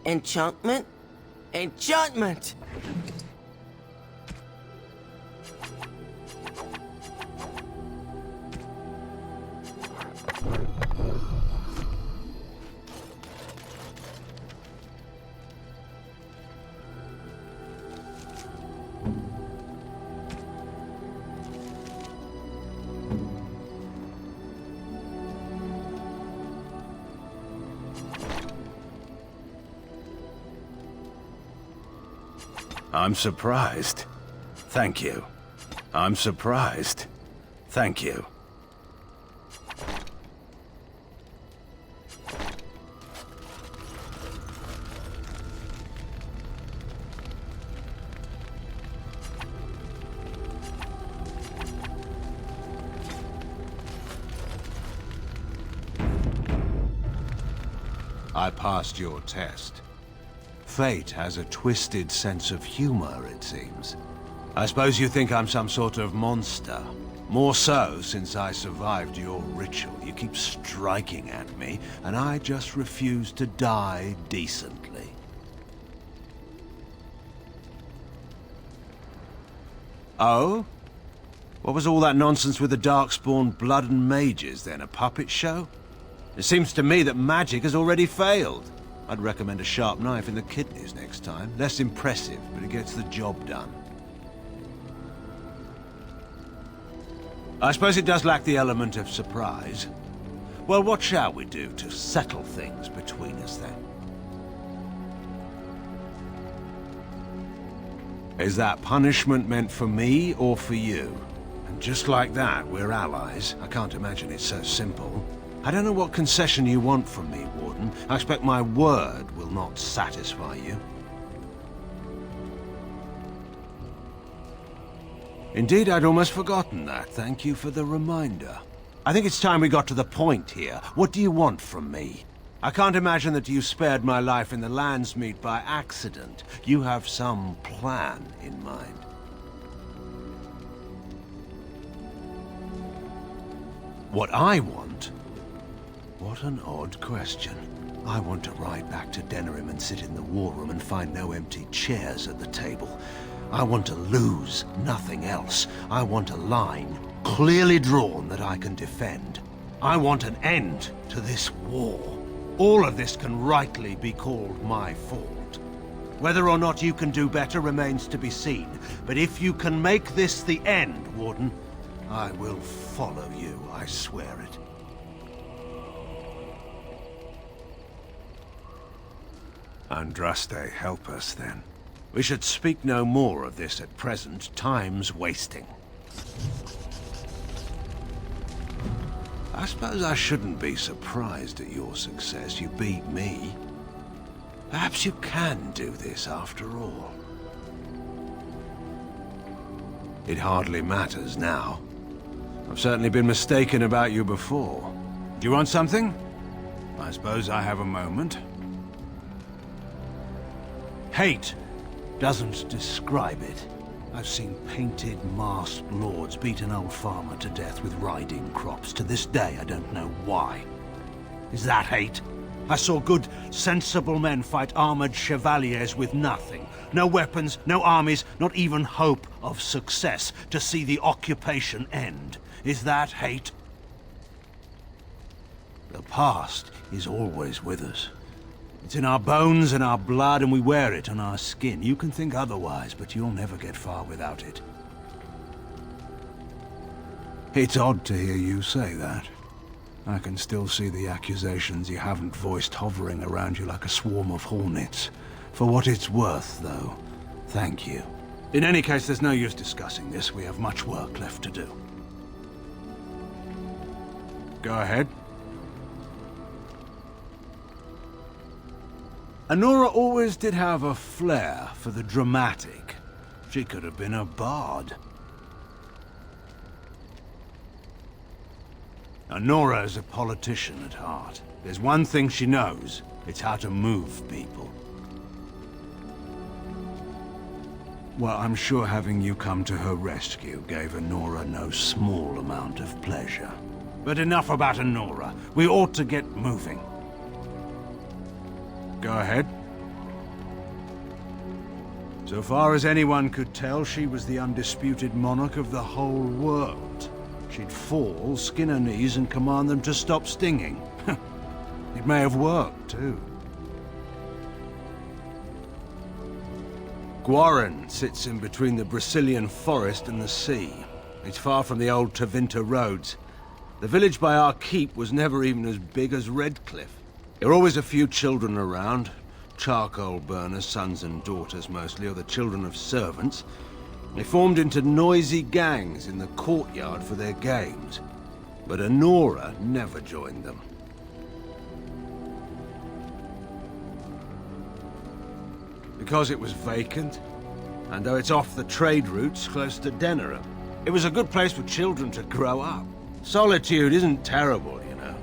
Enchantment? Enchantment! I'm surprised. Thank you. I'm surprised. Thank you. I passed your test. Fate has a twisted sense of humor, it seems. I suppose you think I'm some sort of monster. More so since I survived your ritual. You keep striking at me, and I just refuse to die decently. Oh? What was all that nonsense with the Darkspawn blood and mages then? A puppet show? It seems to me that magic has already failed. I'd recommend a sharp knife in the kidneys next time. Less impressive, but it gets the job done. I suppose it does lack the element of surprise. Well, what shall we do to settle things between us then? Is that punishment meant for me or for you? And just like that, we're allies. I can't imagine it's so simple. I don't know what concession you want from me, Warden. I expect my word will not satisfy you. Indeed, I'd almost forgotten that. Thank you for the reminder. I think it's time we got to the point here. What do you want from me? I can't imagine that you spared my life in the Landsmeet by accident. You have some plan in mind. What I want? What an odd question. I want to ride back to Denerim and sit in the war room and find no empty chairs at the table. I want to lose, nothing else. I want a line, clearly drawn, that I can defend. I want an end to this war. All of this can rightly be called my fault. Whether or not you can do better remains to be seen. But if you can make this the end, Warden, I will follow you, I swear it. Andraste, help us then. We should speak no more of this at present. Time's wasting. I suppose I shouldn't be surprised at your success. You beat me. Perhaps you can do this after all. It hardly matters now. I've certainly been mistaken about you before. Do you want something? I suppose I have a moment. Hate doesn't describe it. I've seen painted, masked lords beat an old farmer to death with riding crops. To this day, I don't know why. Is that hate? I saw good, sensible men fight armored chevaliers with nothing. No weapons, no armies, not even hope of success to see the occupation end. Is that hate? The past is always with us. It's in our bones and our blood, and we wear it on our skin. You can think otherwise, but you'll never get far without it. It's odd to hear you say that. I can still see the accusations you haven't voiced hovering around you like a swarm of hornets. For what it's worth, though, thank you. In any case, there's no use discussing this. We have much work left to do. Go ahead. Anora always did have a flair for the dramatic. She could have been a bard. Anora is a politician at heart. There's one thing she knows. It's how to move people. Well, I'm sure having you come to her rescue gave Anora no small amount of pleasure. But enough about Anora. We ought to get moving. Go ahead. So far as anyone could tell, she was the undisputed monarch of the whole world. She'd fall, skin her knees, and command them to stop stinging. It may have worked, too. Warden sits in between the Brazilian forest and the sea. It's far from the old Tevinter roads. The village by our keep was never even as big as Redcliffe. There were always a few children around. Charcoal burners, sons and daughters mostly, or the children of servants. They formed into noisy gangs in the courtyard for their games. But Honora never joined them. Because it was vacant, and though it's off the trade routes close to Denerim, it was a good place for children to grow up. Solitude isn't terrible, you know.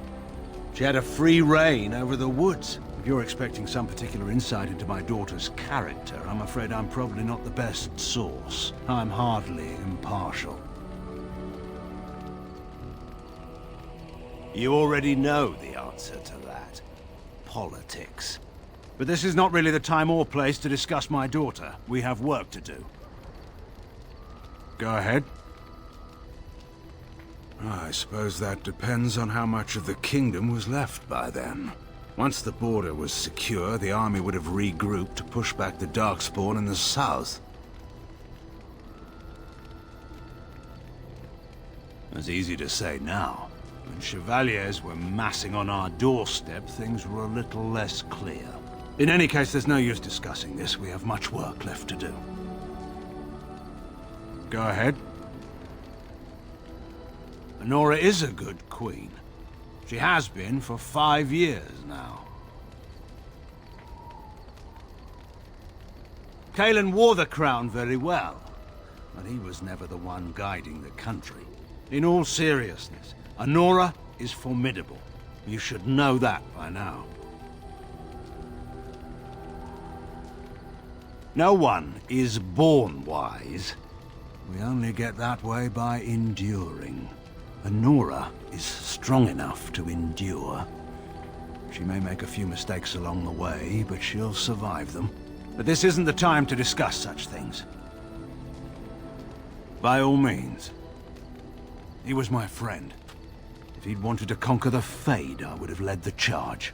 She had a free reign over the woods. If you're expecting some particular insight into my daughter's character, I'm afraid I'm probably not the best source. I'm hardly impartial. You already know the answer to that. Politics. But this is not really the time or place to discuss my daughter. We have work to do. Go ahead. I suppose that depends on how much of the kingdom was left by then. Once the border was secure, the army would have regrouped to push back the Darkspawn in the south. It's easy to say now. When chevaliers were massing on our doorstep, things were a little less clear. In any case, there's no use discussing this. We have much work left to do. Go ahead. Honora is a good queen. She has been for 5 years now. Cailan wore the crown very well, but he was never the one guiding the country. In all seriousness, Honora is formidable. You should know that by now. No one is born wise. We only get that way by enduring. Honora is strong enough to endure. She may make a few mistakes along the way, but she'll survive them. But this isn't the time to discuss such things. By all means. He was my friend. If he'd wanted to conquer the Fade, I would have led the charge.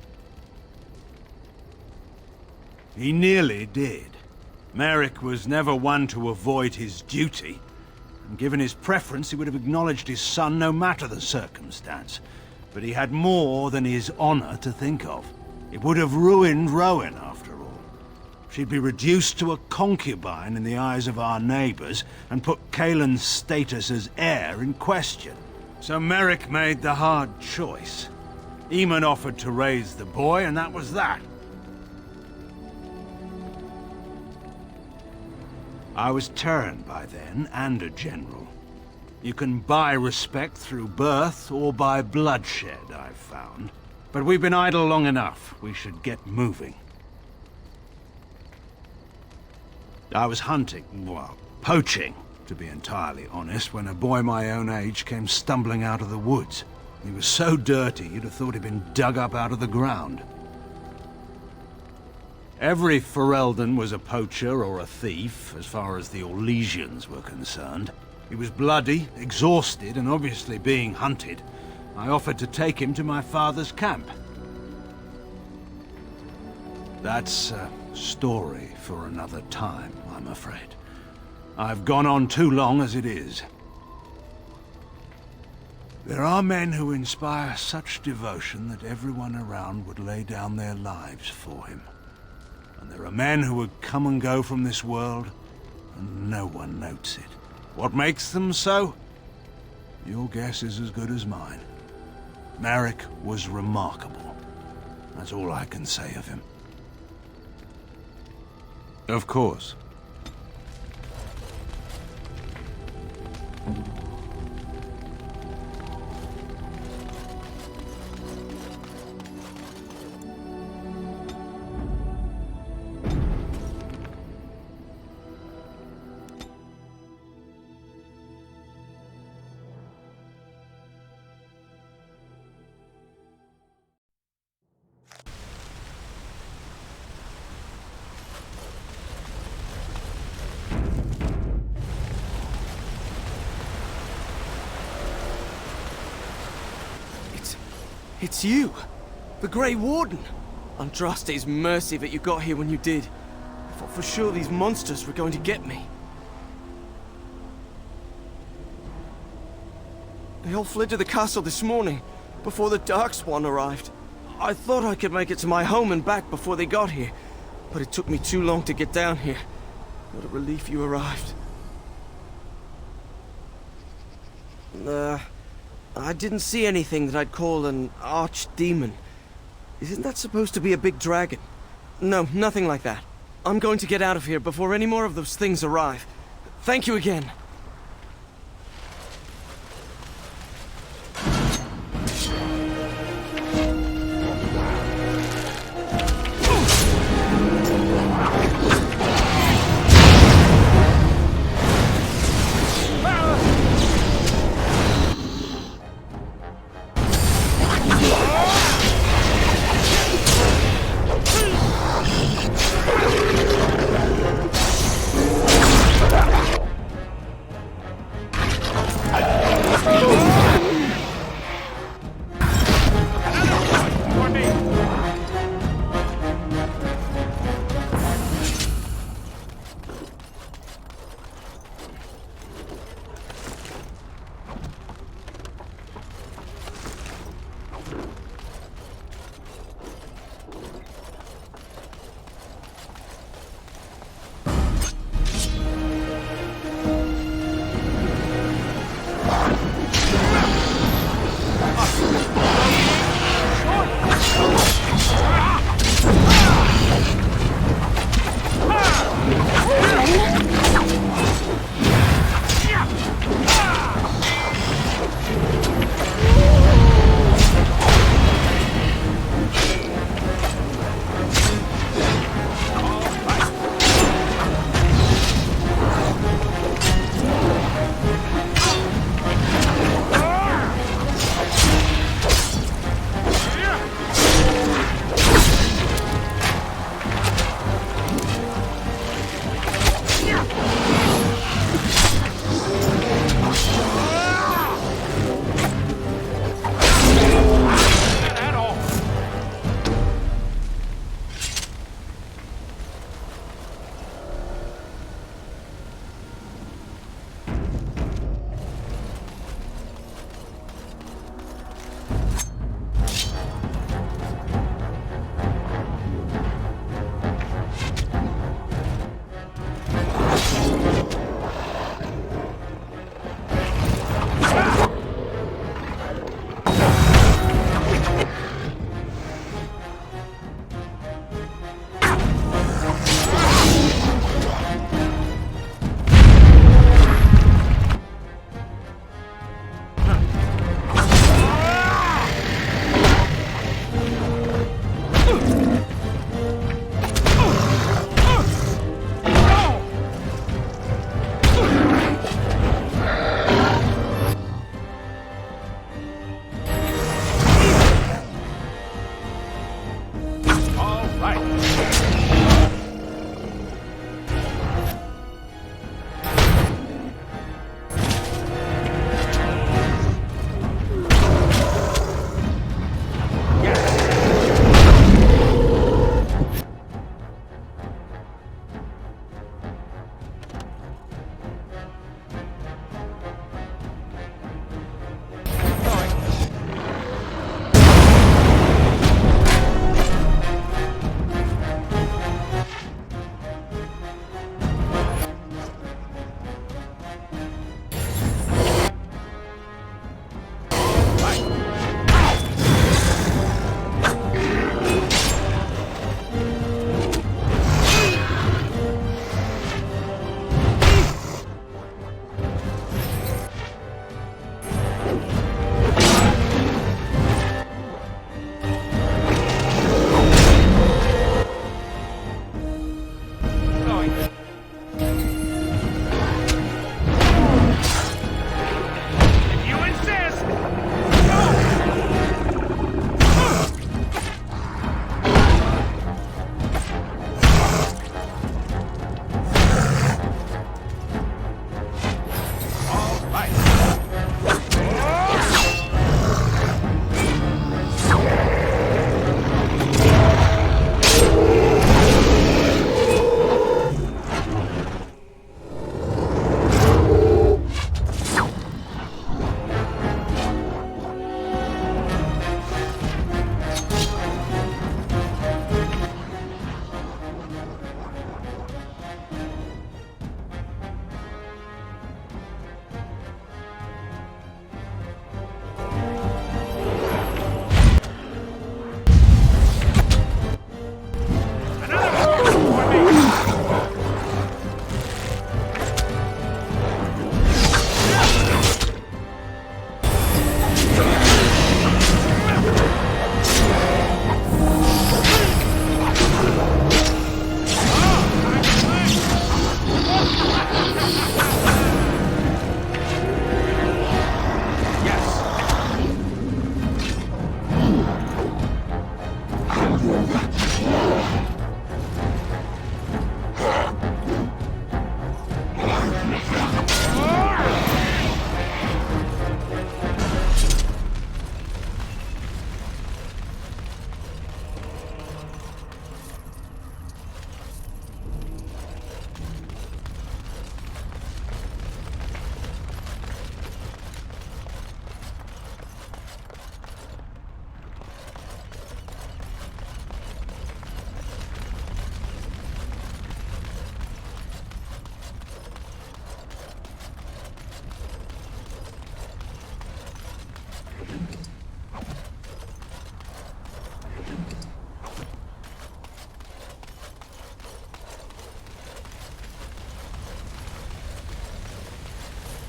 He nearly did. Merrick was never one to avoid his duty. And given his preference, he would have acknowledged his son no matter the circumstance. But he had more than his honor to think of. It would have ruined Rowan, after all. She'd be reduced to a concubine in the eyes of our neighbors, and put Cailan's status as heir in question. So Merrick made the hard choice. Eamon offered to raise the boy, and that was that. I was turned by then, and a general. You can buy respect through birth or by bloodshed, I've found. But we've been idle long enough. We should get moving. I was hunting, well, poaching, to be entirely honest, when a boy my own age came stumbling out of the woods. He was so dirty, you'd have thought he'd been dug up out of the ground. Every Ferelden was a poacher or a thief, as far as the Orlaisians were concerned. He was bloody, exhausted, and obviously being hunted. I offered to take him to my father's camp. That's a story for another time, I'm afraid. I've gone on too long as it is. There are men who inspire such devotion that everyone around would lay down their lives for him. And there are men who would come and go from this world, and no one notes it. What makes them so? Your guess is as good as mine. Merrick was remarkable. That's all I can say of him. Of course. It's you! The Grey Warden! Andraste's mercy that you got here when you did. I thought for sure these monsters were going to get me. They all fled to the castle this morning, before the Darkspawn arrived. I thought I could make it to my home and back before they got here, but it took me too long to get down here. What a relief you arrived. I didn't see anything that I'd call an Archdemon. Isn't that supposed to be a big dragon? No, nothing like that. I'm going to get out of here before any more of those things arrive. Thank you again.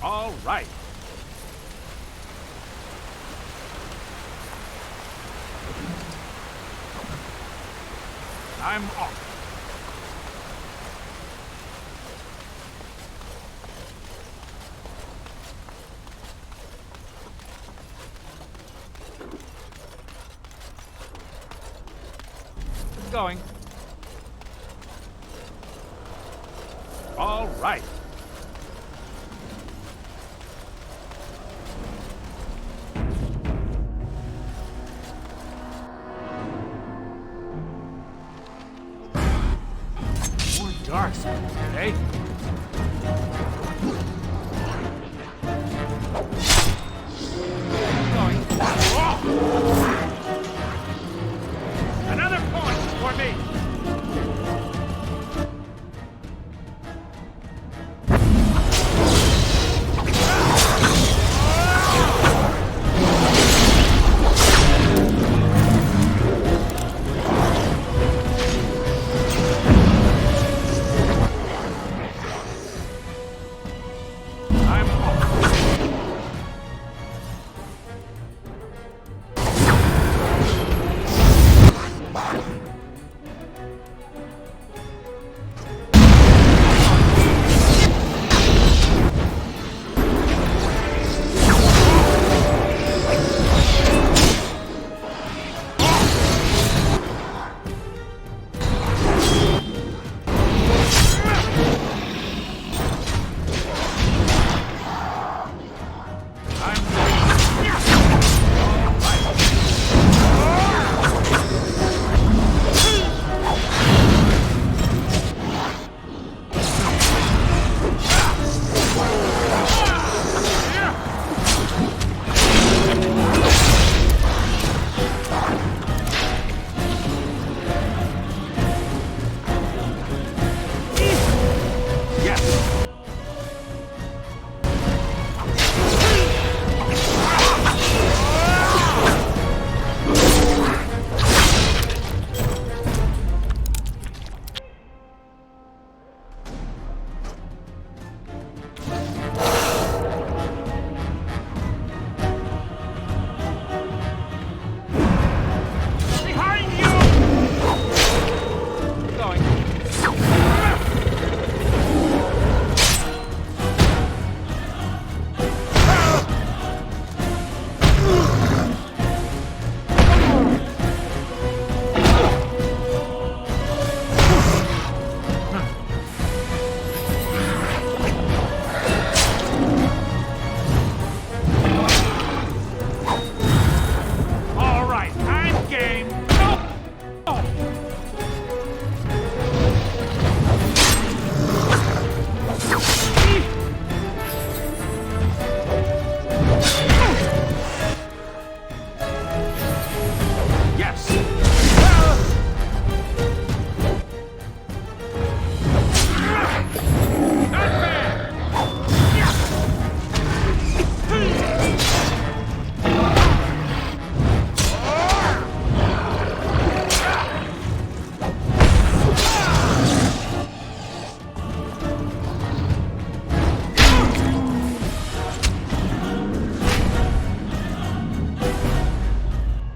All right. I'm off. Going. All right. More Darkspawn, eh? Going. Another point for me.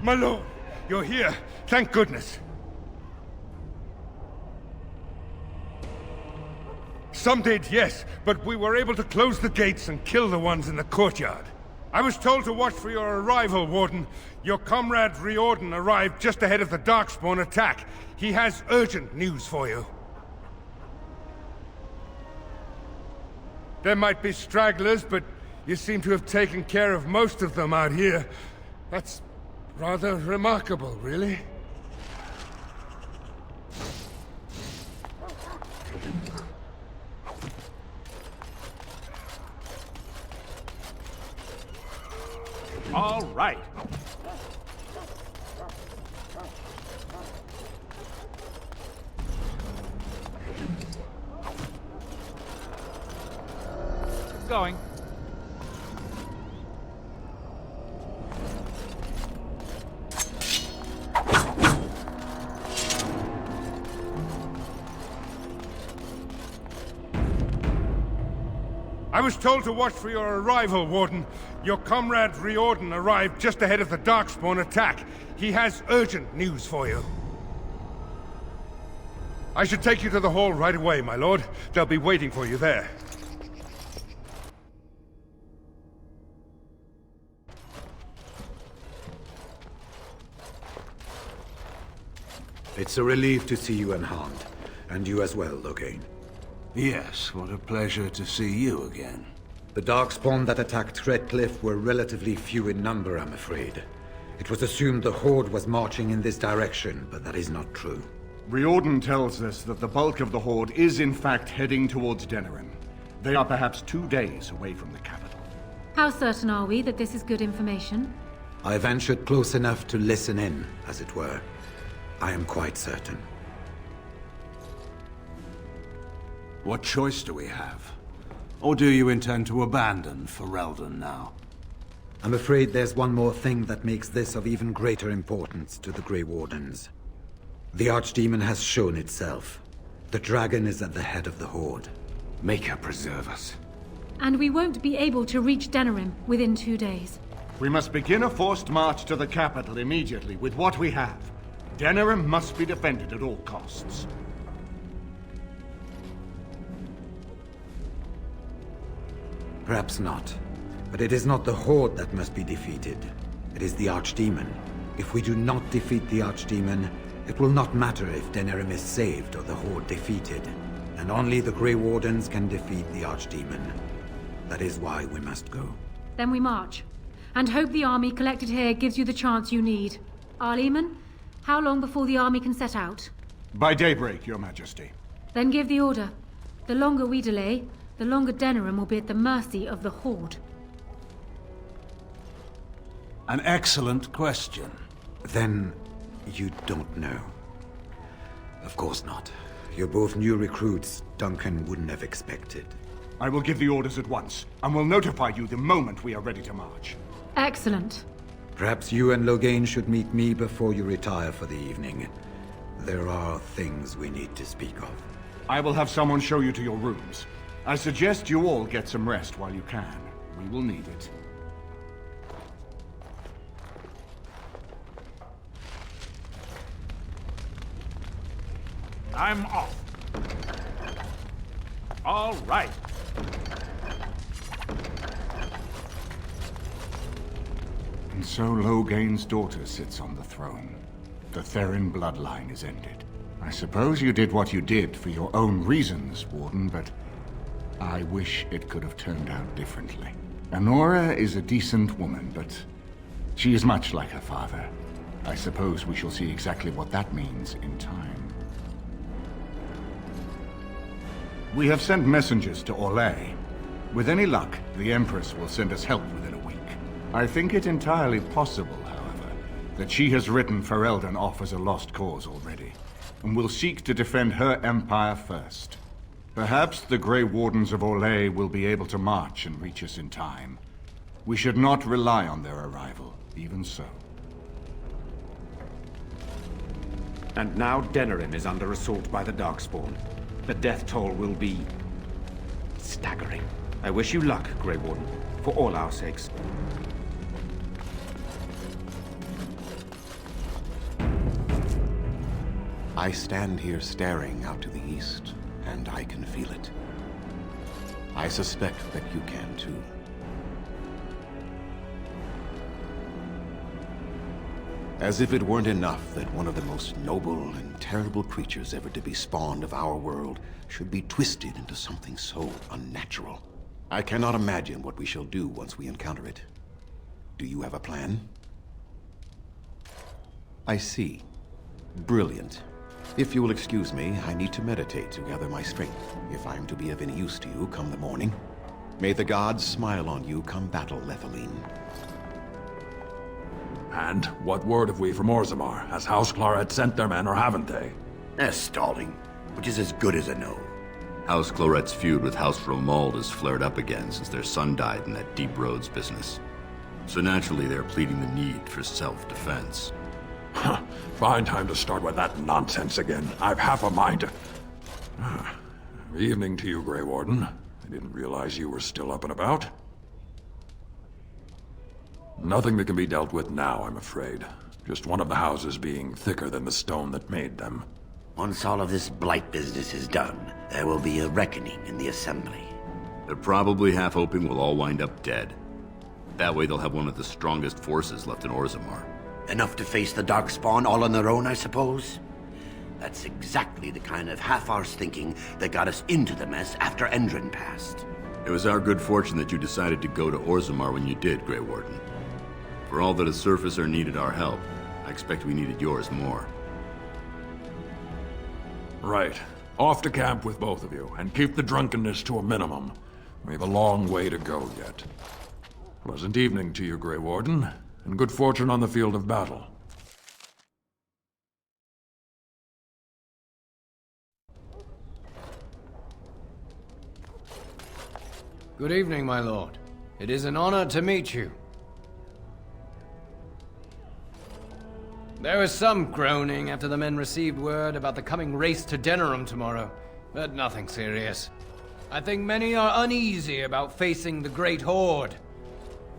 My lord, you're here. Thank goodness. Some did, yes, but we were able to close the gates and kill the ones in the courtyard. I was told to watch for your arrival, Warden. Your comrade Riordan arrived just ahead of the Darkspawn attack. He has urgent news for you. There might be stragglers, but you seem to have taken care of most of them out here. That's rather remarkable, really. All right. It's going. I was told to watch for your arrival, Warden. Your comrade Riordan arrived just ahead of the Darkspawn attack. He has urgent news for you. I should take you to the hall right away, my lord. They'll be waiting for you there. It's a relief to see you unharmed. And you as well, Loghain. Yes, what a pleasure to see you again. The Darkspawn that attacked Redcliffe were relatively few in number, I'm afraid. It was assumed the Horde was marching in this direction, but that is not true. Riordan tells us that the bulk of the Horde is in fact heading towards Denerim. They are perhaps 2 days away from the capital. How certain are we that this is good information? I ventured close enough to listen in, as it were. I am quite certain. What choice do we have? Or do you intend to abandon Ferelden now? I'm afraid there's one more thing that makes this of even greater importance to the Grey Wardens. The Archdemon has shown itself. The dragon is at the head of the Horde. Make her preserve us. And we won't be able to reach Denerim within 2 days. We must begin a forced march to the capital immediately with what we have. Denerim must be defended at all costs. Perhaps not. But it is not the Horde that must be defeated. It is the Archdemon. If we do not defeat the Archdemon, it will not matter if Denerim is saved or the Horde defeated. And only the Grey Wardens can defeat the Archdemon. That is why we must go. Then we march. And hope the army collected here gives you the chance you need. Eamon, how long before the army can set out? By daybreak, Your Majesty. Then give the order. The longer we delay, the longer Denerim will be at the mercy of the Horde. An excellent question. Then, you don't know. Of course not. You're both new recruits Duncan wouldn't have expected. I will give the orders at once, and will notify you the moment we are ready to march. Excellent. Perhaps you and Loghain should meet me before you retire for the evening. There are things we need to speak of. I will have someone show you to your rooms. I suggest you all get some rest while you can. We will need it. I'm off. All right. And so Loghain's daughter sits on the throne. The Therin bloodline is ended. I suppose you did what you did for your own reasons, Warden, but I wish it could have turned out differently. Anora is a decent woman, but she is much like her father. I suppose we shall see exactly what that means in time. We have sent messengers to Orlais. With any luck, the Empress will send us help within a week. I think it entirely possible, however, that she has written Ferelden off as a lost cause already, and will seek to defend her empire first. Perhaps the Grey Wardens of Orlais will be able to march and reach us in time. We should not rely on their arrival, even so. And now Denerim is under assault by the Darkspawn. The death toll will be staggering. I wish you luck, Grey Warden, for all our sakes. I stand here staring out to the east, and I can feel it. I suspect that you can too. As if it weren't enough that one of the most noble and terrible creatures ever to be spawned of our world should be twisted into something so unnatural. I cannot imagine what we shall do once we encounter it. Do you have a plan? I see. Brilliant. If you will excuse me, I need to meditate to gather my strength, if I am to be of any use to you come the morning. May the gods smile on you come battle, Lethaline. And what word have we from Orzammar? Has House Claret sent their men, or haven't they? They're stalling, which is as good as a no. House Claret's feud with House Romald has flared up again since their son died in that Deep Roads business. So naturally they're pleading the need for self-defense. Fine time to start with that nonsense again. I've half a mind to... Evening to you, Grey Warden. I didn't realize you were still up and about. Nothing that can be dealt with now, I'm afraid. Just one of the houses being thicker than the stone that made them. Once all of this Blight business is done, there will be a reckoning in the Assembly. They're probably half hoping we'll all wind up dead. That way they'll have one of the strongest forces left in Orzammar. Enough to face the Darkspawn all on their own, I suppose? That's exactly the kind of half-arsed thinking that got us into the mess after Endrin passed. It was our good fortune that you decided to go to Orzammar when you did, Grey Warden. For all that a surfacer needed our help, I expect we needed yours more. Right. Off to camp with both of you, and keep the drunkenness to a minimum. We have a long way to go yet. Pleasant evening to you, Grey Warden, and good fortune on the field of battle. Good evening, my lord. It is an honor to meet you. There was some groaning after the men received word about the coming race to Denerim tomorrow, but nothing serious. I think many are uneasy about facing the Great Horde.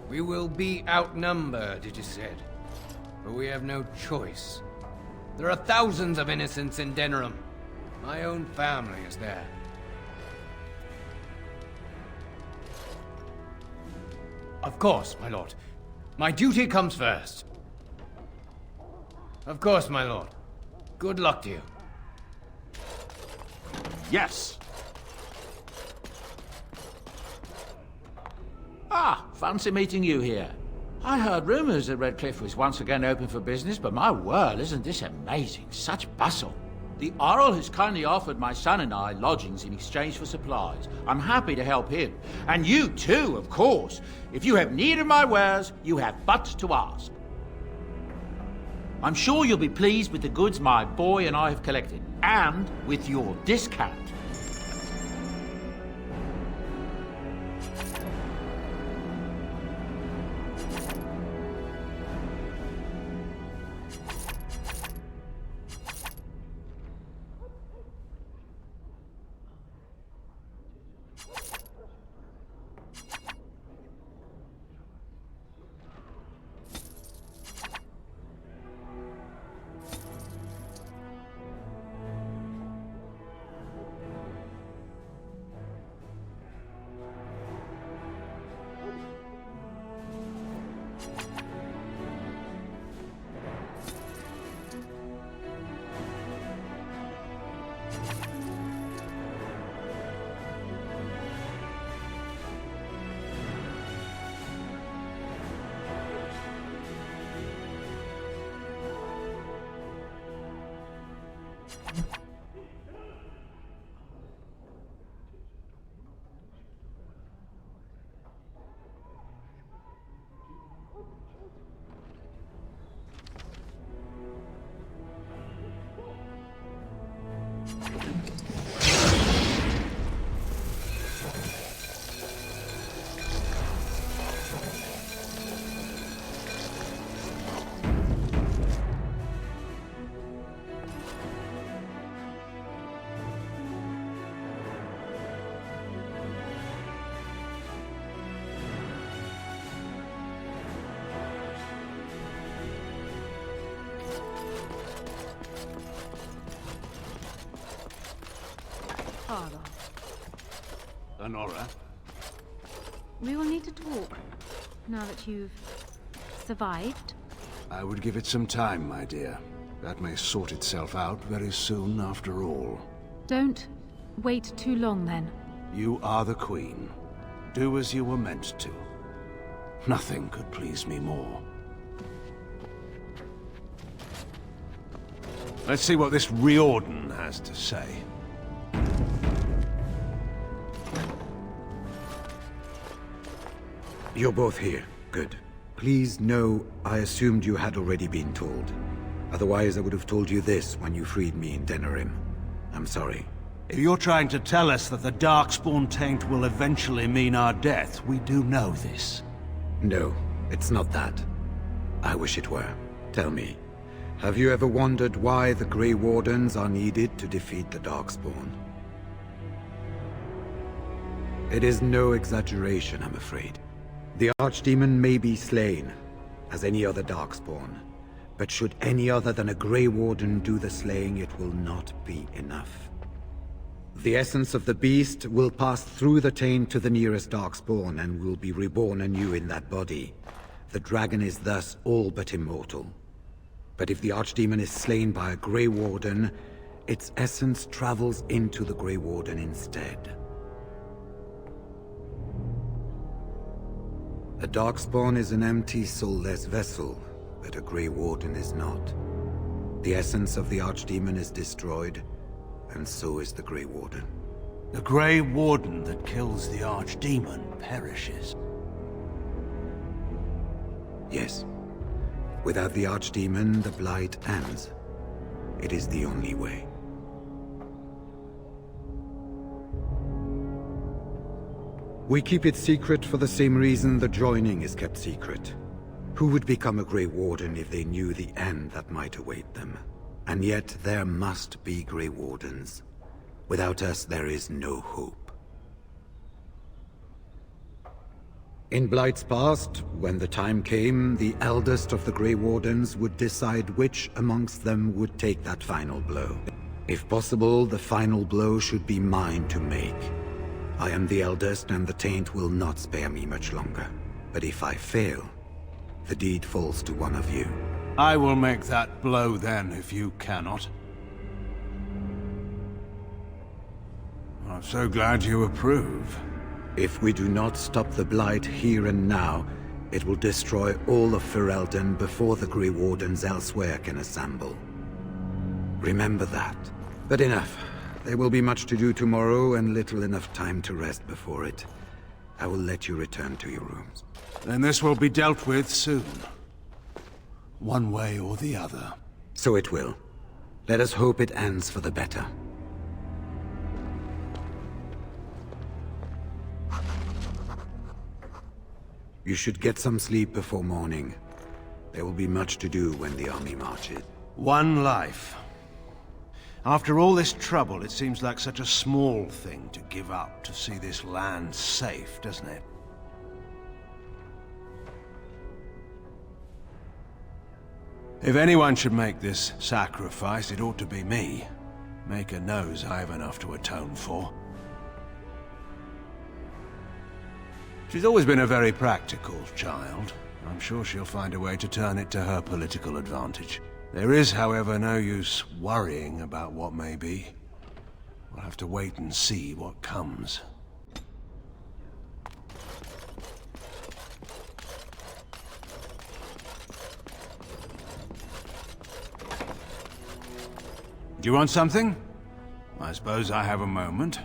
We will be outnumbered, it is said, but we have no choice. There are thousands of innocents in Denerim. My own family is there. Of course, my lord. My duty comes first. Of course, my lord. Good luck to you. Yes. Ah, fancy meeting you here. I heard rumors that Redcliffe was once again open for business, but my word, isn't this amazing? Such bustle. The Earl has kindly offered my son and I lodgings in exchange for supplies. I'm happy to help him. And you too, of course. If you have need of my wares, you have but to ask. I'm sure you'll be pleased with the goods my boy and I have collected, and with your discount. Father. Honora? We will need to talk, now that you've survived. I would give it some time, my dear. That may sort itself out very soon after all. Don't wait too long, then. You are the Queen. Do as you were meant to. Nothing could please me more. Let's see what this Riordan has to say. You're both here. Good. Please know I assumed you had already been told. Otherwise, I would have told you this when you freed me in Denerim. I'm sorry. If you're trying to tell us that the Darkspawn taint will eventually mean our death, we do know this. No, it's not that. I wish it were. Tell me, have you ever wondered why the Grey Wardens are needed to defeat the Darkspawn? It is no exaggeration, I'm afraid. The Archdemon may be slain, as any other Darkspawn, but should any other than a Grey Warden do the slaying, it will not be enough. The essence of the beast will pass through the taint to the nearest Darkspawn and will be reborn anew in that body. The dragon is thus all but immortal. But if the Archdemon is slain by a Grey Warden, its essence travels into the Grey Warden instead. A Darkspawn is an empty, soulless vessel, but a Grey Warden is not. The essence of the Archdemon is destroyed, and so is the Grey Warden. The Grey Warden that kills the Archdemon perishes. Yes. Without the Archdemon, the Blight ends. It is the only way. We keep it secret for the same reason the joining is kept secret. Who would become a Grey Warden if they knew the end that might await them? And yet there must be Grey Wardens. Without us, there is no hope. In Blight's past, when the time came, the eldest of the Grey Wardens would decide which amongst them would take that final blow. If possible, the final blow should be mine to make. I am the eldest, and the taint will not spare me much longer. But if I fail, the deed falls to one of you. I will make that blow then, if you cannot. I'm so glad you approve. If we do not stop the Blight here and now, it will destroy all of Ferelden before the Grey Wardens elsewhere can assemble. Remember that. But enough. There will be much to do tomorrow and little enough time to rest before it. I will let you return to your rooms. Then this will be dealt with soon. One way or the other. So it will. Let us hope it ends for the better. You should get some sleep before morning. There will be much to do when the army marches. One life. After all this trouble, it seems like such a small thing to give up to see this land safe, doesn't it? If anyone should make this sacrifice, it ought to be me. Maker knows I have enough to atone for. She's always been a very practical child. I'm sure she'll find a way to turn it to her political advantage. There is, however, no use worrying about what may be. We'll have to wait and see what comes. Do you want something? I suppose I have a moment.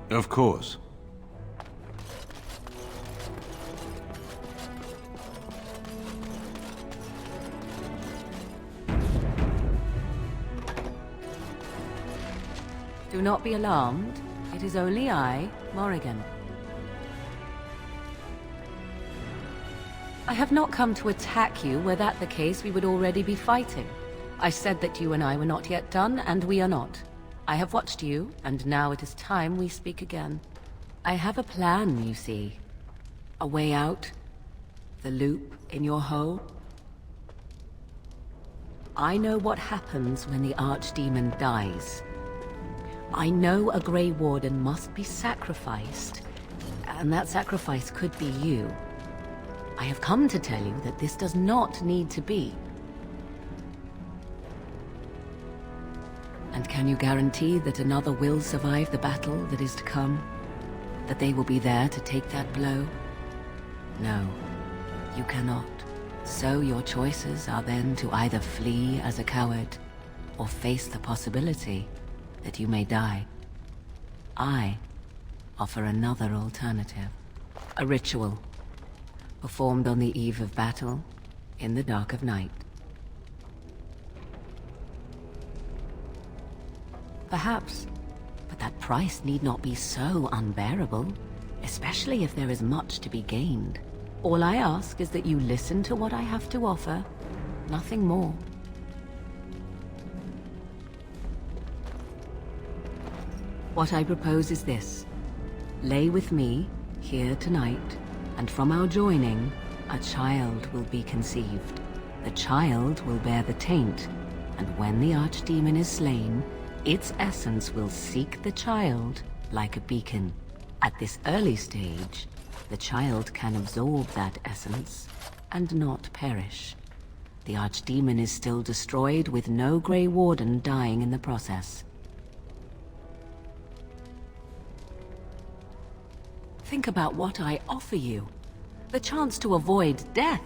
Of course. Do not be alarmed. It is only I, Morrigan. I have not come to attack you. Were that the case, we would already be fighting. I said that you and I were not yet done, and we are not. I have watched you, and now it is time we speak again. I have a plan, you see. A way out. The loop in your hole. I know what happens when the Archdemon dies. I know a Grey Warden must be sacrificed, and that sacrifice could be you. I have come to tell you that this does not need to be. And can you guarantee that another will survive the battle that is to come? That they will be there to take that blow? No, you cannot. So your choices are then to either flee as a coward, or face the possibility that you may die. I offer another alternative. A ritual, performed on the eve of battle, in the dark of night. Perhaps, but that price need not be so unbearable, especially if there is much to be gained. All I ask is that you listen to what I have to offer, nothing more. What I propose is this. Lay with me, here tonight, and from our joining, a child will be conceived. The child will bear the taint, and when the Archdemon is slain, its essence will seek the child like a beacon. At this early stage, the child can absorb that essence and not perish. The Archdemon is still destroyed with no Grey Warden dying in the process. Think about what I offer you. The chance to avoid death.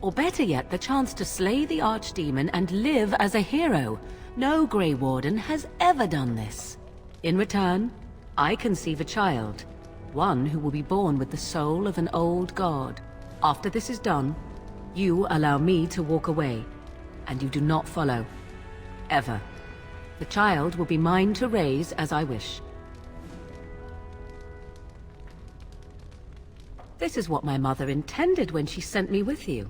Or better yet, the chance to slay the Archdemon and live as a hero. No Grey Warden has ever done this. In return, I conceive a child. One who will be born with the soul of an old god. After this is done, you allow me to walk away. And you do not follow. Ever. The child will be mine to raise as I wish. This is what my mother intended when she sent me with you.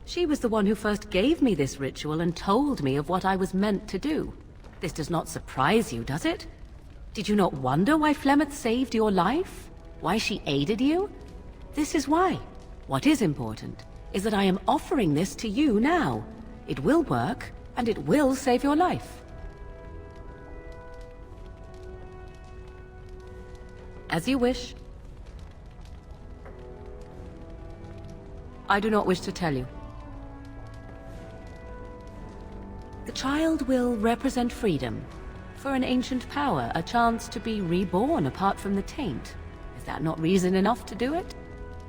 She was the one who first gave me this ritual and told me of what I was meant to do. This does not surprise you, does it? Did you not wonder why Flemeth saved your life? Why she aided you? This is why. What is important is that I am offering this to you now. It will work, and it will save your life. As you wish. I do not wish to tell you. The child will represent freedom. For an ancient power, a chance to be reborn apart from the taint. Is that not reason enough to do it?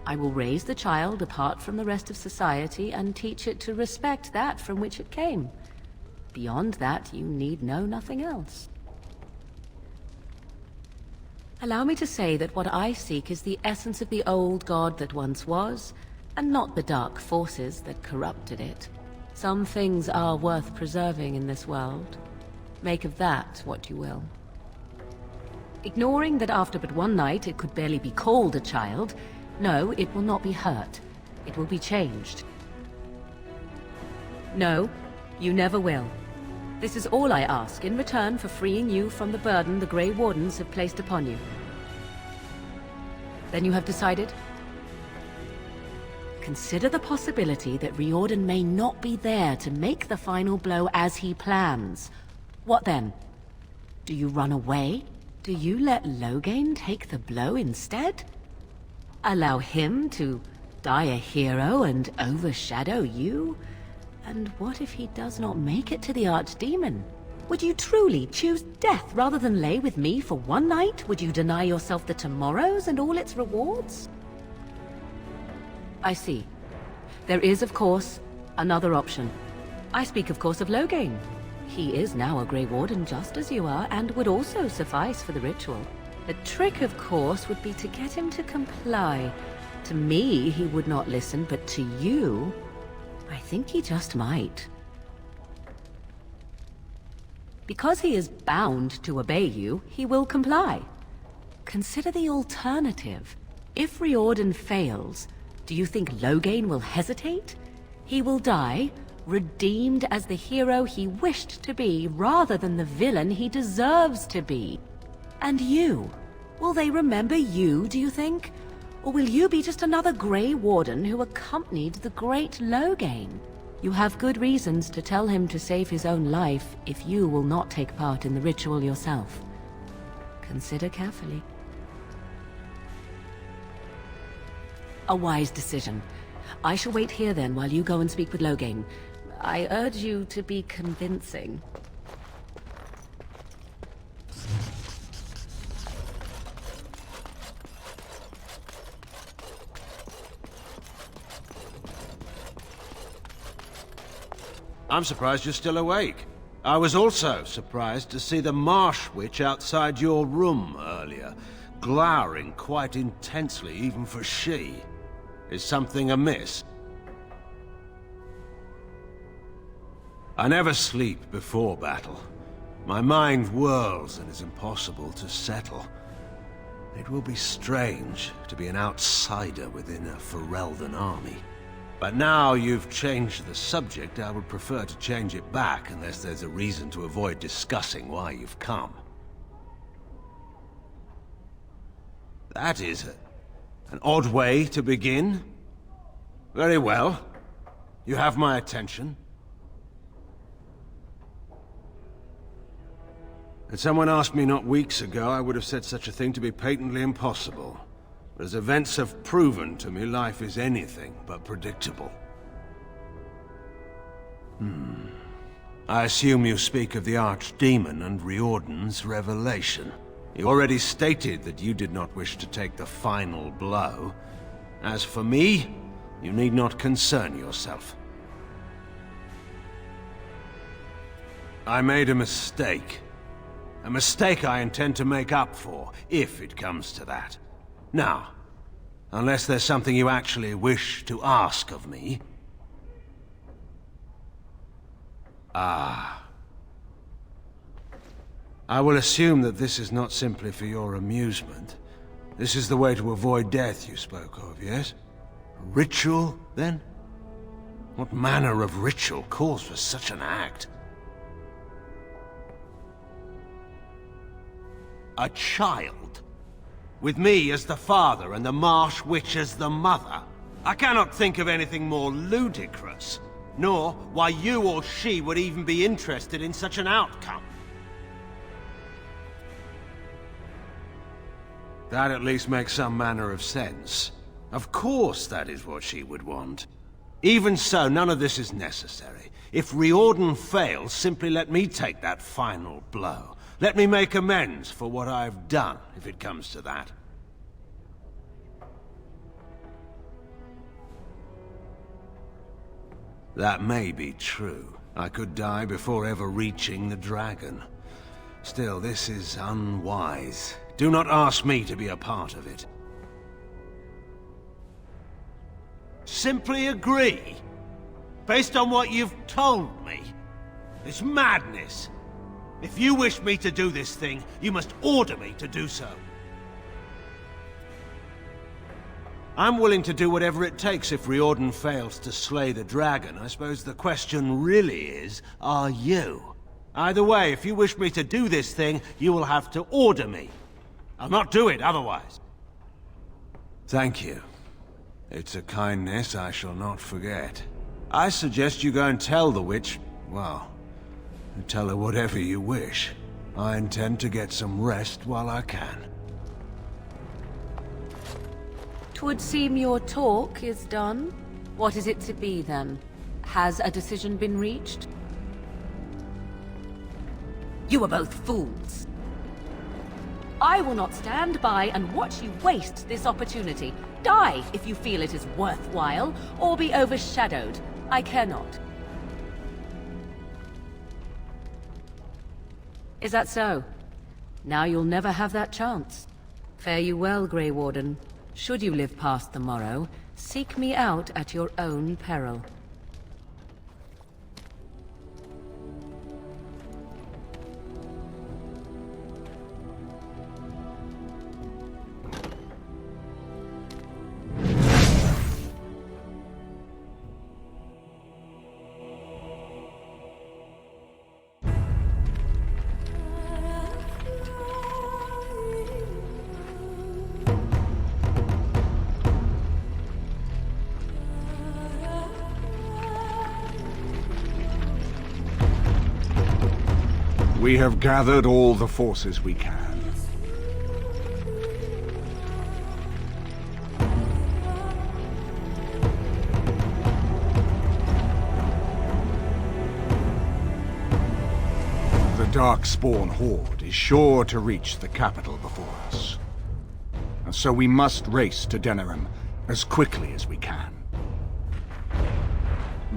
I will raise the child apart from the rest of society and teach it to respect that from which it came. Beyond that, you need know nothing else. Allow me to say that what I seek is the essence of the old god that once was, and not the dark forces that corrupted it. Some things are worth preserving in this world. Make of that what you will. Ignoring that after but one night it could barely be called a child, no, it will not be hurt. It will be changed. No, you never will. This is all I ask in return for freeing you from the burden the Grey Wardens have placed upon you. Then you have decided? Consider the possibility that Riordan may not be there to make the final blow as he plans. What then? Do you run away? Do you let Loghain take the blow instead? Allow him to die a hero and overshadow you? And what if he does not make it to the Archdemon? Would you truly choose death rather than lay with me for one night? Would you deny yourself the tomorrows and all its rewards? I see. There is, of course, another option. I speak, of course, of Loghain. He is now a Grey Warden just as you are, and would also suffice for the ritual. The trick, of course, would be to get him to comply. To me, he would not listen, but to you, I think he just might. Because he is bound to obey you, he will comply. Consider the alternative. If Riordan fails, do you think Loghain will hesitate? He will die, redeemed as the hero he wished to be, rather than the villain he deserves to be. And you? Will they remember you, do you think? Or will you be just another Grey Warden who accompanied the great Loghain? You have good reasons to tell him to save his own life if you will not take part in the ritual yourself. Consider carefully. A wise decision. I shall wait here then while you go and speak with Loghain. I urge you to be convincing. I'm surprised you're still awake. I was also surprised to see the Marsh Witch outside your room earlier, glowering quite intensely even for she. Is something amiss? I never sleep before battle. My mind whirls and is impossible to settle. It will be strange to be an outsider within a Ferelden army. But now you've changed the subject, I would prefer to change it back unless there's a reason to avoid discussing why you've come. That is an odd way to begin. Very well. You have my attention. Had someone asked me not weeks ago, I would have said such a thing to be patently impossible. But as events have proven to me, life is anything but predictable. I assume you speak of the Archdemon and Riordan's revelation. You already stated that you did not wish to take the final blow. As for me, you need not concern yourself. I made a mistake. A mistake I intend to make up for, if it comes to that. Now, unless there's something you actually wish to ask of me... I will assume that this is not simply for your amusement. This is the way to avoid death you spoke of, yes? A ritual, then? What manner of ritual calls for such an act? A child? With me as the father and the Marsh Witch as the mother? I cannot think of anything more ludicrous, nor why you or she would even be interested in such an outcome. That at least makes some manner of sense. Of course that is what she would want. Even so, none of this is necessary. If Riordan fails, simply let me take that final blow. Let me make amends for what I've done, if it comes to that. That may be true. I could die before ever reaching the dragon. Still, this is unwise. Do not ask me to be a part of it. Simply agree? Based on what you've told me? It's madness. If you wish me to do this thing, you must order me to do so. I'm willing to do whatever it takes if Riordan fails to slay the dragon. I suppose the question really is, are you? Either way, if you wish me to do this thing, you will have to order me. I'll not do it otherwise. Thank you. It's a kindness I shall not forget. I suggest you go and tell the witch, well, tell her whatever you wish. I intend to get some rest while I can. 'Twould seem your talk is done. What is it to be, then? Has a decision been reached? You are both fools. I will not stand by and watch you waste this opportunity. Die if you feel it is worthwhile, or be overshadowed. I care not. Is that so? Now you'll never have that chance. Fare you well, Grey Warden. Should you live past the morrow, seek me out at your own peril. We have gathered all the forces we can. Darkspawn Horde is sure to reach the capital before us. And so we must race to Denerim as quickly as we can.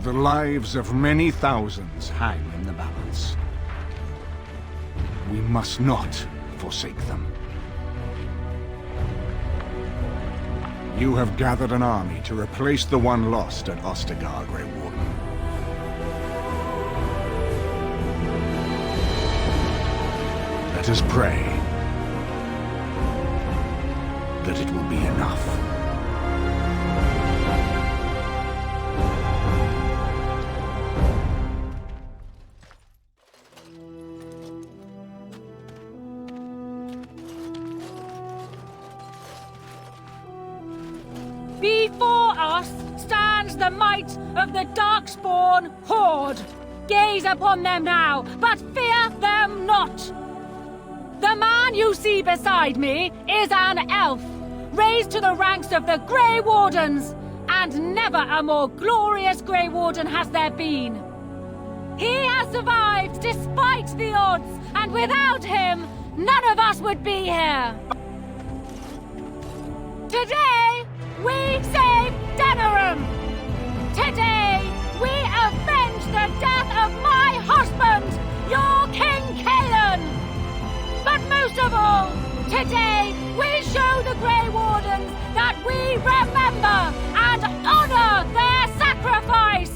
The lives of many thousands hang in the balance. We must not forsake them. You have gathered an army to replace the one lost at Ostagar, Grey Warden. Let us pray that it will be enough. Before us stands the might of the Darkspawn Horde. Gaze upon them now, but fear them not. The man you see beside me is an elf, raised to the ranks of the Grey Wardens, and never a more glorious Grey Warden has there been. He has survived despite the odds, and without him, none of us would be here. Today, we save Denerim! Today, we avenge the death of my husband, your King Cailan! But most of all, today, we show the Grey Wardens that we remember and honor their sacrifice!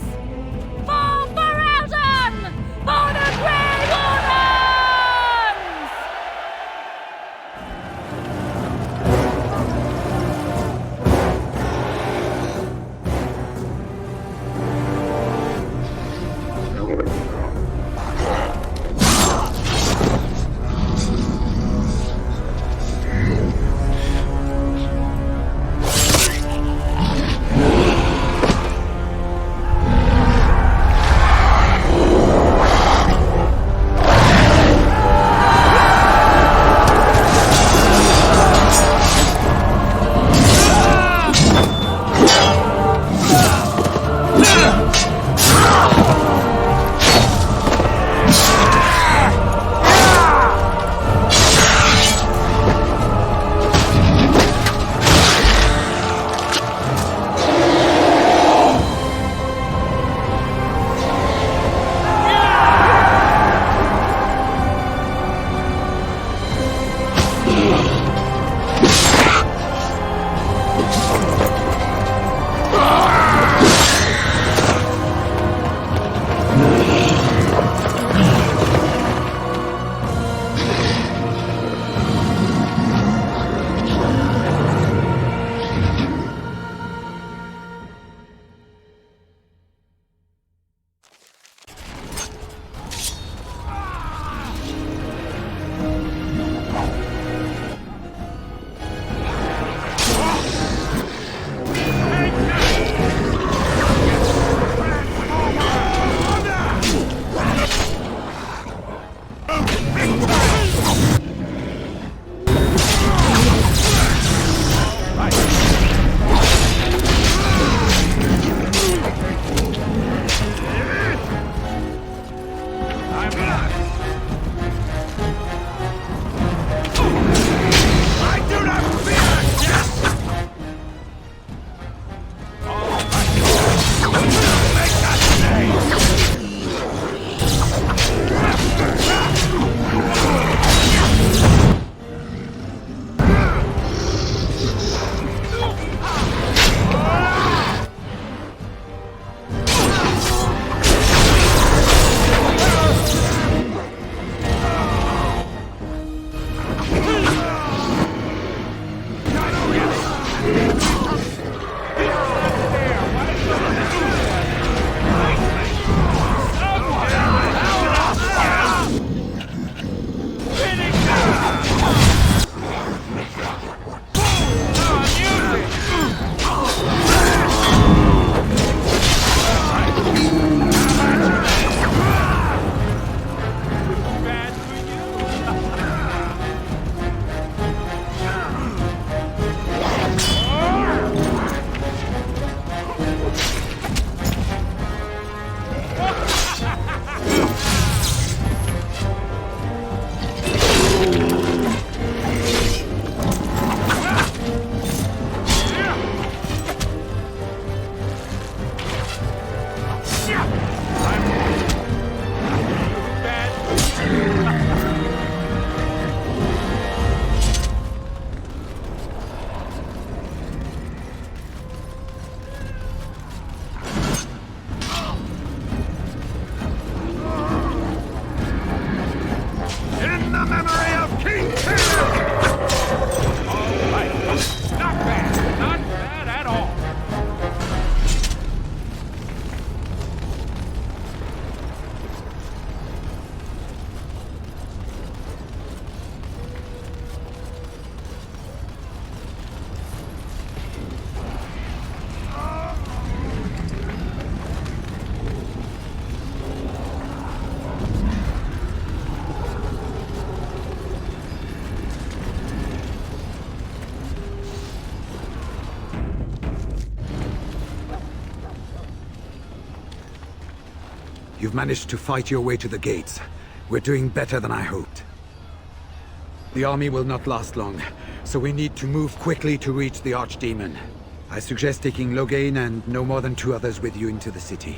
For Riordan! For the Grey Wardens! In the memory of King Cailan! All right. Not bad. Not bad at all. You've managed to fight your way to the gates. We're doing better than I hoped. The army will not last long, so we need to move quickly to reach the Archdemon. I suggest taking Loghain and no more than 2 others with you into the city.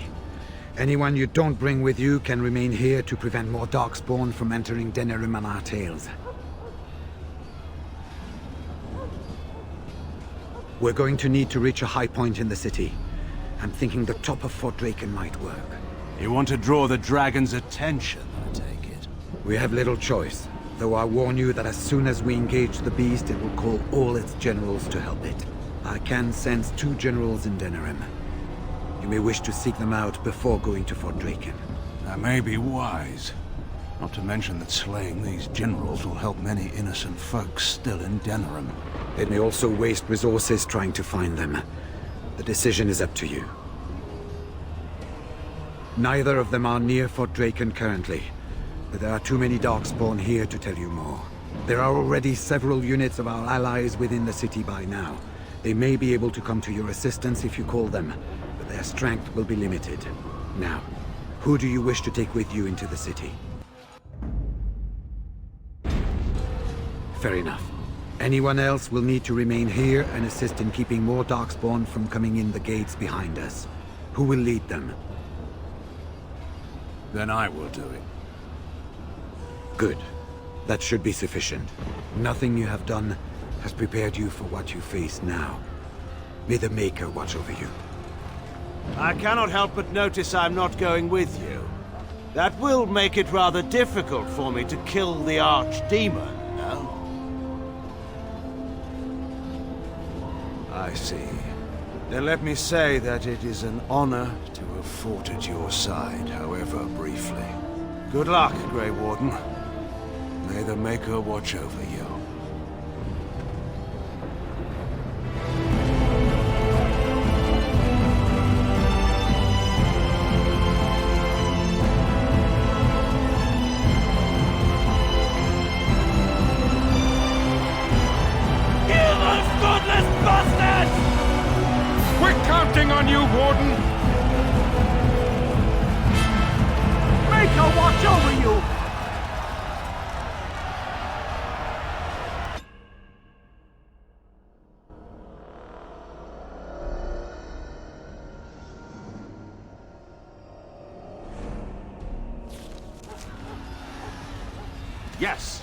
Anyone you don't bring with you can remain here to prevent more Darkspawn from entering Denerim on our tails. We're going to need to reach a high point in the city. I'm thinking the top of Fort Draken might work. You want to draw the dragon's attention, I take it? We have little choice, though I warn you that as soon as we engage the beast, it will call all its generals to help it. I can sense 2 generals in Denerim. You may wish to seek them out before going to Fort Draken. That may be wise. Not to mention that slaying these generals will help many innocent folks still in Denerim. It may also waste resources trying to find them. The decision is up to you. Neither of them are near Fort Draken currently, but there are too many Darkspawn here to tell you more. There are already several units of our allies within the city by now. They may be able to come to your assistance if you call them, but their strength will be limited. Now, who do you wish to take with you into the city? Fair enough. Anyone else will need to remain here and assist in keeping more Darkspawn from coming in the gates behind us. Who will lead them? Then I will do it. Good. That should be sufficient. Nothing you have done has prepared you for what you face now. May the Maker watch over you. I cannot help but notice I'm not going with you. That will make it rather difficult for me to kill the Archdemon, no? I see. Then let me say that it is an honor to have fought at your side, however briefly. Good luck, Grey Warden. May the Maker watch over you. Kill those godless bastards! We're counting on you, Warden! Make her watch over you! Yes!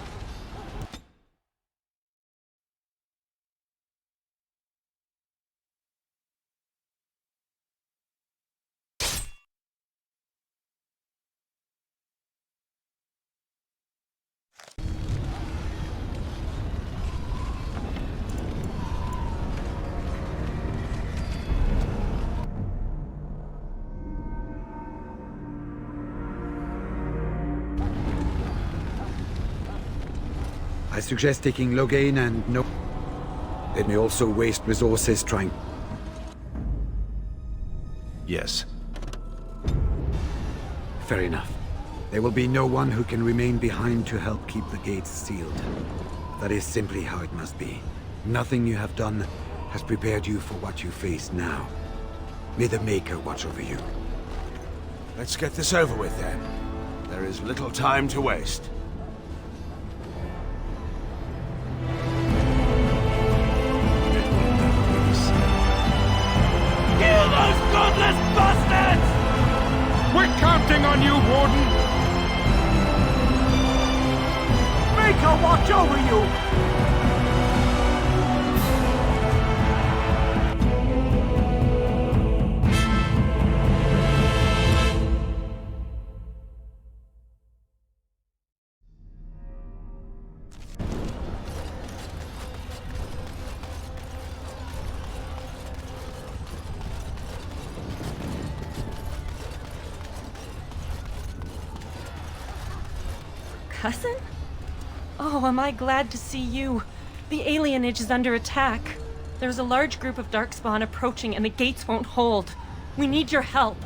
I suggest taking Loghain and no... It may also waste resources trying... Yes. Fair enough. There will be no one who can remain behind to help keep the gates sealed. That is simply how it must be. Nothing you have done has prepared you for what you face now. May the Maker watch over you. Let's get this over with then. There is little time to waste. Kill those godless bastards! We're counting on you, Warden! Make her watch over you! cousin? Oh, am I glad to see you. The alienage is under attack. There's a large group of Darkspawn approaching and the gates won't hold. We need your help.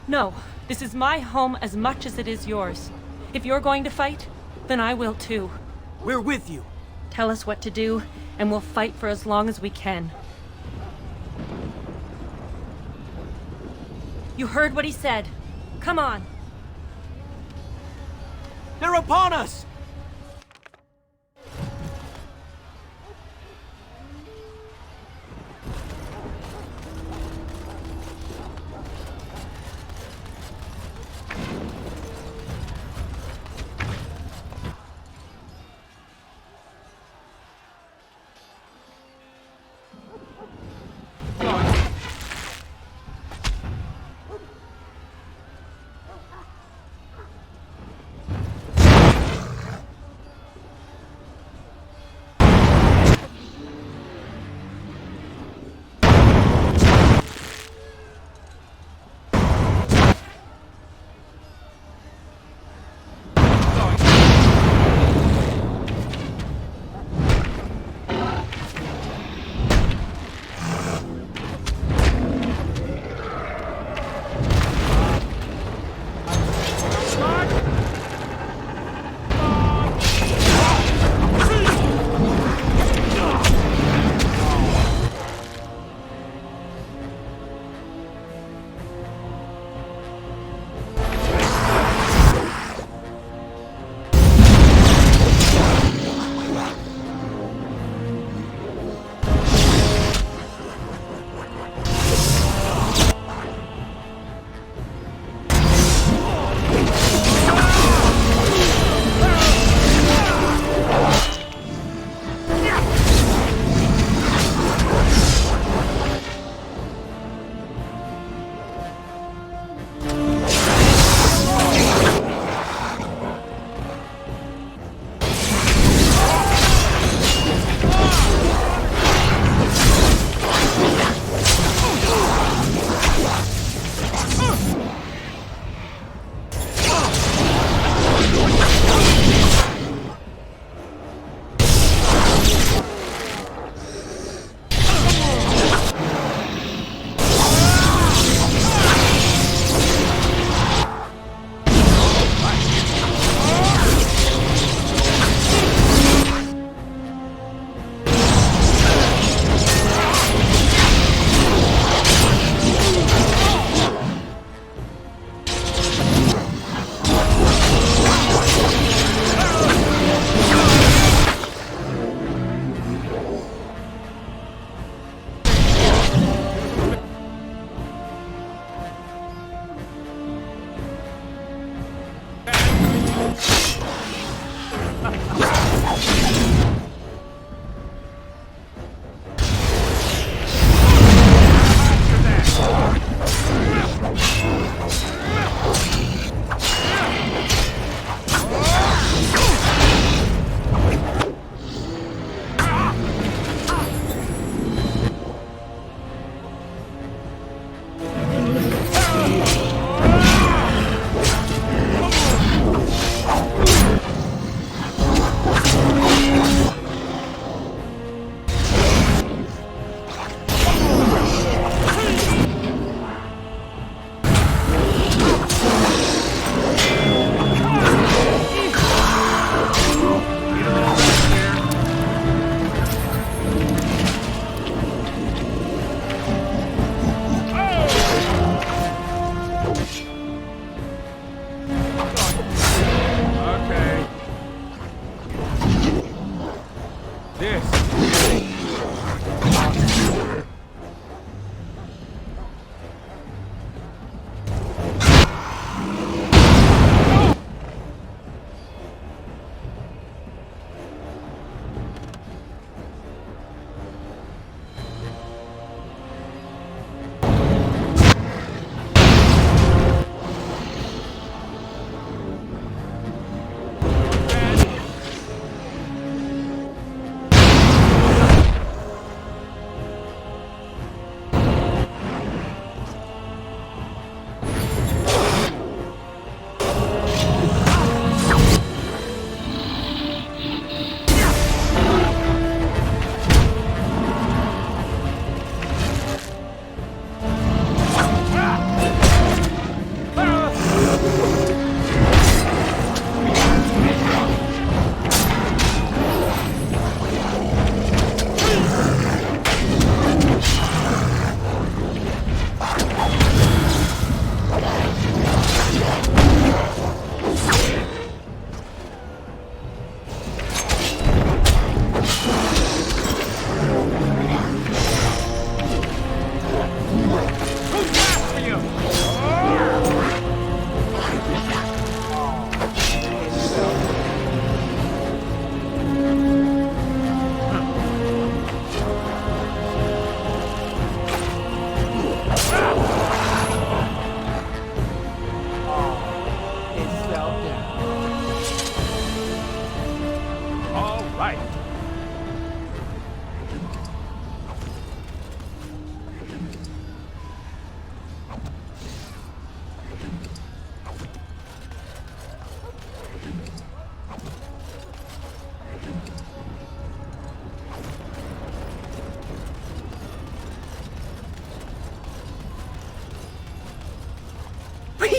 No, this is my home as much as it is yours. If you're going to fight, then I will too. We're with you. Tell us what to do, and we'll fight for as long as we can. You heard what he said. Come on. They're upon us!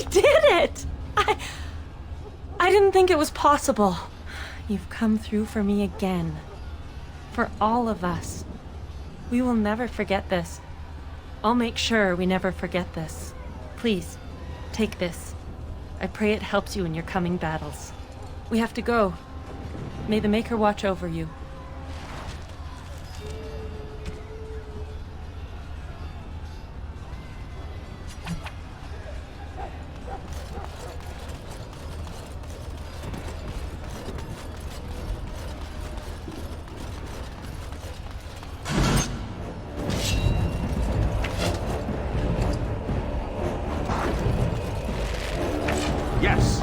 We did it! I didn't think it was possible. You've come through for me again. For all of us. We will never forget this. I'll make sure we never forget this. Please, take this. I pray it helps you in your coming battles. We have to go. May the Maker watch over you. Yes!